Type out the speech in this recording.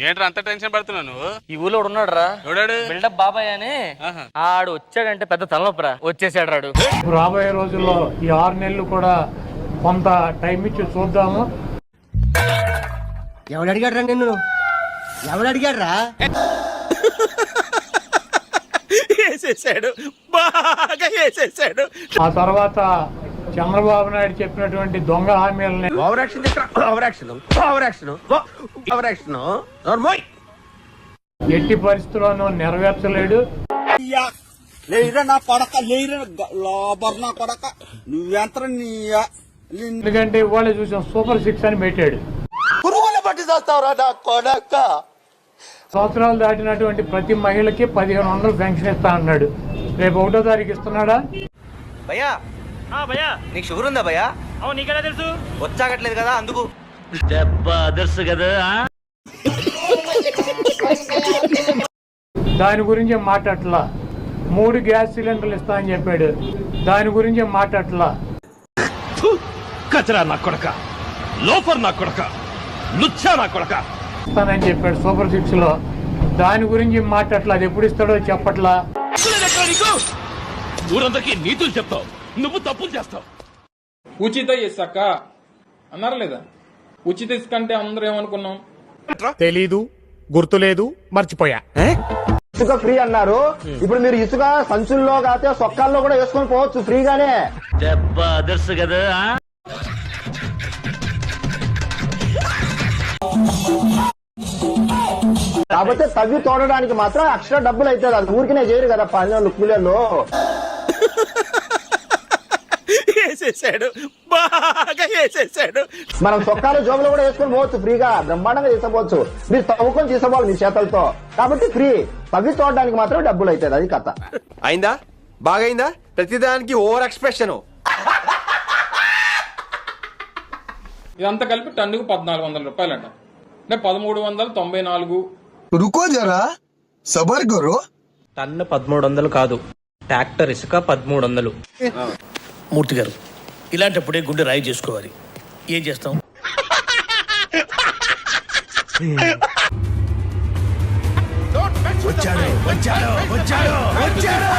ఏంట్రా అంత టెన్షన్ పడుతున్నావు నువ్వు? ఈ ఊళ్ళో ఉన్నాడు రా, ఎవడాడు? బిల్డప్ బాబాయ్ అని. ఆడు వచ్చాడంటే పెద్ద తలనొప్పరా, వచ్చేసాడు రాడు. రాబోయే రోజుల్లో ఈ 6 నెలలు కూడా కొంత టైం ఇచ్చి చూద్దాము. ఎవడు అడిగాడ్రా నిన్ను? ఎవడు అడిగాడ్రా? వేసేసాడు, బాగా వేసేసాడు. ఆ తర్వాత చంద్రబాబు నాయుడు చెప్పినటువంటి దొంగ హామీలని ఎట్టి పరిస్థితుల్లోనూ నెరవేర్చలేడు. ఎందుకంటే ఇవాళ చూసాం సూపర్ 6 అని పెట్టాడు. సంవత్సరాలు దాటినటువంటి ప్రతి మహిళకి 1500 పెన్షన్ ఇస్తా అన్నాడు. రేపు 1వ తారీఖు ఇస్తున్నాడా? భయ్యా భయ్యా నీకు షుగర్ ఉందా భయ్యా? నీకెలా తెలుసు? వచ్చాగట్లేదు కదా అందుకు. తెలుసు కదా. దాని గురించి మాట్లాడలా. 3 గ్యాస్ సిలిండర్లు ఇస్తా అని చెప్పాడు. దాని గురించి మాట్లాడలా. కచరా నా కొడక, లోఫర్ నా కొడక, లుచ్చా నా కొడక ఇస్తానని చెప్పాడు సూపర్ 6 లో. దాని గురించి మాట్లాడలా. అది ఎప్పుడు ఇస్తాడో చెప్పట్లా. ఊరందరికీ నీతులు చెప్తావు, నువ్వు తప్పులు చేస్తావు. ఉచిత ఇసుక అన్నారా లేదా? ఉచిత ఇసుక అంటే అందరూ ఏమనుకున్నాం? తెలీదు, గుర్తులేదు, మర్చిపోయా. ఇసుక ఫ్రీ అన్నారు. ఇప్పుడు మీరు ఇసుక సంచుల్లో కాకపోతే సొక్కాల్లో కూడా వేసుకొని పోవచ్చు ఫ్రీగానే. తెలుసు కదా. కాకపోతే తవ్వి తోడడానికి మాత్రం అక్షర డబ్బులు అవుతుంది. అది ఊరికినే చేయరు కదా 12 కూలీలు. వేసేసాడు, బాగా వేసేసాడు. మనం సొక్కాలు జోబులు కూడా వేసుకొని పోవచ్చు ఫ్రీగా, బ్రహ్మాండంగా తీసుకోవచ్చు. మీరు తవ్వుకొని తీసుకోవాలి మీ చేతులతో. కాబట్టి ఫ్రీ. తవ్వి తోడడానికి మాత్రం డబ్బులు అవుతుంది. అది కథ. అయిందా? బాగైందా? ప్రతిదానికి ఓవర్ ఎక్స్ప్రెషన్. ఇదంతా కలిపి టన్నుకు 1400 రూపాయలంట. అంటే 1394. రుకో జరా, సబర్ కరో. టన్ను 1300 కాదు, ట్రాక్టర్ ఇసుక 1300. మూర్తి గారు, ఇలాంటప్పుడే గుండె రాయి చేసుకోవాలి. ఏం చేస్తాం? వచ్చాడు వచ్చాడు వచ్చాడు వచ్చాడు.